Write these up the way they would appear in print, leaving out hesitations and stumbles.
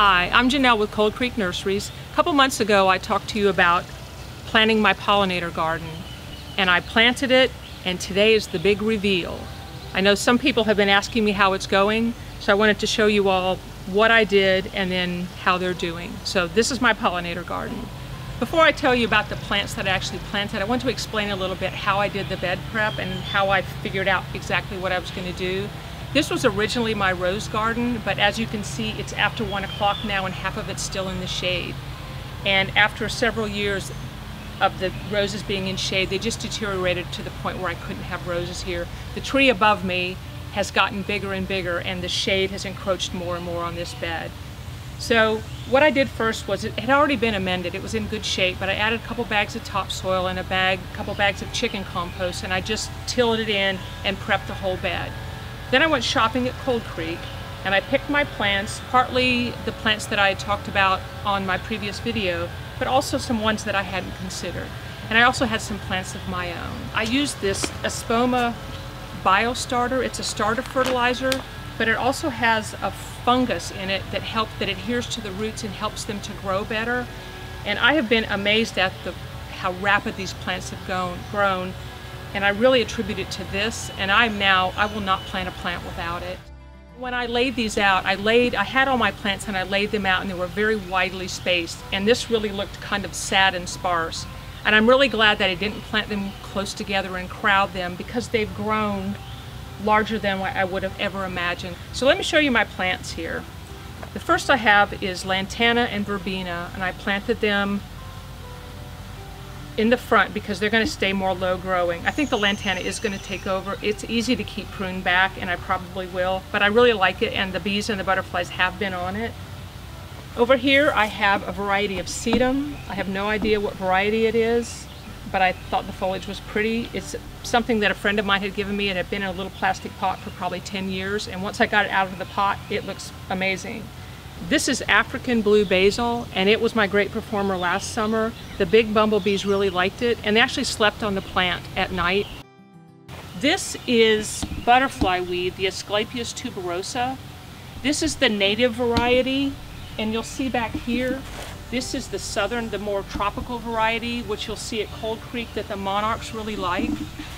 Hi, I'm Janelle with Cold Creek Nurseries. A couple months ago I talked to you about planting my pollinator garden, and I planted it, and today is the big reveal. I know some people have been asking me how it's going, so I wanted to show you all what I did and then how they're doing. So this is my pollinator garden. Before I tell you about the plants that I actually planted, I want to explain a little bit how I did the bed prep and how I figured out exactly what I was going to do. This was originally my rose garden, but as you can see, it's after 1 o'clock now and half of it's still in the shade. And after several years of the roses being in shade, they just deteriorated to the point where I couldn't have roses here. The tree above me has gotten bigger and bigger, and the shade has encroached more and more on this bed. So what I did first was, it had already been amended. It was in good shape, but I added a couple bags of topsoil and a couple bags of chicken compost, and I just tilled it in and prepped the whole bed. Then I went shopping at Cold Creek, and I picked my plants, partly the plants that I had talked about on my previous video, but also some ones that I hadn't considered. And I also had some plants of my own. I used this Stoma Bio Starter. It's a starter fertilizer, but it also has a fungus in it that adheres to the roots and helps them to grow better. And I have been amazed at how rapid these plants have grown. And I really attribute it to this, and I will not plant a plant without it. When I laid these out, I had all my plants and I laid them out, and they were very widely spaced, and this really looked kind of sad and sparse. And I'm really glad that I didn't plant them close together and crowd them, because they've grown larger than what I would have ever imagined. So let me show you my plants here. The first I have is Lantana and Verbena, and I planted them in the front because they're going to stay more low growing. I think the Lantana is going to take over. It's easy to keep pruned back, and I probably will, but I really like it, and the bees and the butterflies have been on it. Over here I have a variety of Sedum. I have no idea what variety it is, but I thought the foliage was pretty. It's something that a friend of mine had given me. It had been in a little plastic pot for probably 10 years, and once I got it out of the pot, it looks amazing. This is African blue basil, and it was my great performer last summer. The big bumblebees really liked it, and they actually slept on the plant at night. This is butterfly weed, the Asclepius tuberosa. This is the native variety, and you'll see back here, this is the southern, the more tropical variety, which you'll see at Cold Creek that the monarchs really like.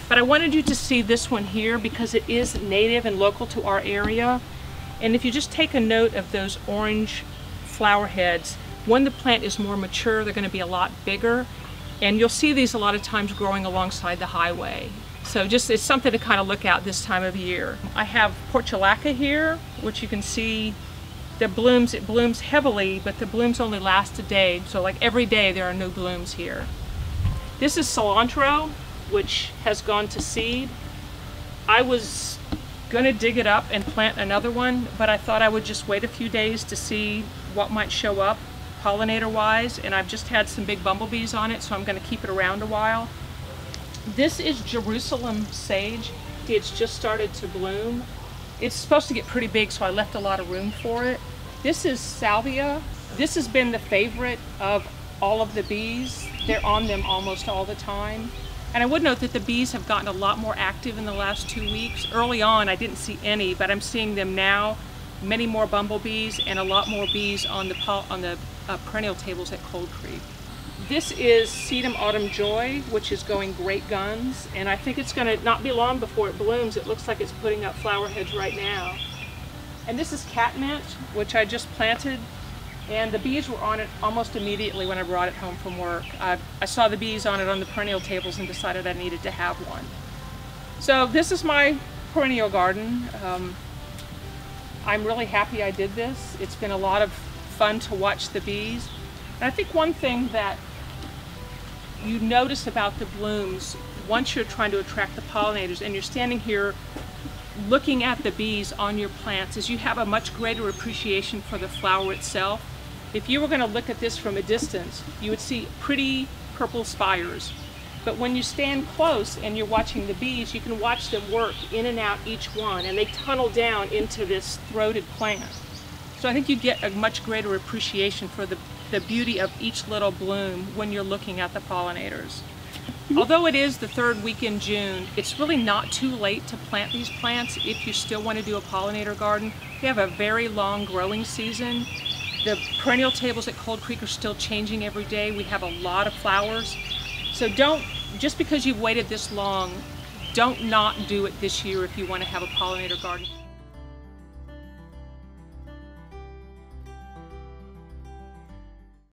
But I wanted you to see this one here because it is native and local to our area. And if you just take a note of those orange flower heads, when the plant is more mature, they're going to be a lot bigger. And you'll see these a lot of times growing alongside the highway. So it's something to kind of look at this time of year. I have Portulaca here, which you can see it blooms heavily, but the blooms only last a day. So like every day there are new blooms here. This is Cilantro, which has gone to seed. I was going to dig it up and plant another one, but I thought I would just wait a few days to see what might show up pollinator wise, and I've just had some big bumblebees on it, so I'm going to keep it around a while. This is Jerusalem sage. It's just started to bloom. It's supposed to get pretty big, so I left a lot of room for it. This is Salvia. This has been the favorite of all of the bees. They're on them almost all the time. And I would note that the bees have gotten a lot more active in the last 2 weeks. Early on, I didn't see any, but I'm seeing them now. Many more bumblebees and a lot more bees on the perennial tables at Cold Creek. This is Sedum Autumn Joy, which is going great guns, and I think it's going to not be long before it blooms. It looks like it's putting up flower heads right now. And this is Catmint, which I just planted. And the bees were on it almost immediately when I brought it home from work. I saw the bees on it on the perennial tables and decided I needed to have one. So this is my perennial garden. I'm really happy I did this. It's been a lot of fun to watch the bees. And I think one thing that you notice about the blooms once you're trying to attract the pollinators and you're standing here looking at the bees on your plants is you have a much greater appreciation for the flower itself. If you were going to look at this from a distance, you would see pretty purple spires. But when you stand close and you're watching the bees, you can watch them work in and out each one, and they tunnel down into this throated plant. So I think you get a much greater appreciation for the beauty of each little bloom when you're looking at the pollinators. Although it is the third week in June, it's really not too late to plant these plants if you still want to do a pollinator garden. They have a very long growing season, The perennial tables at Cold Creek are still changing every day. We have a lot of flowers. So just because you've waited this long, don't not do it this year if you want to have a pollinator garden.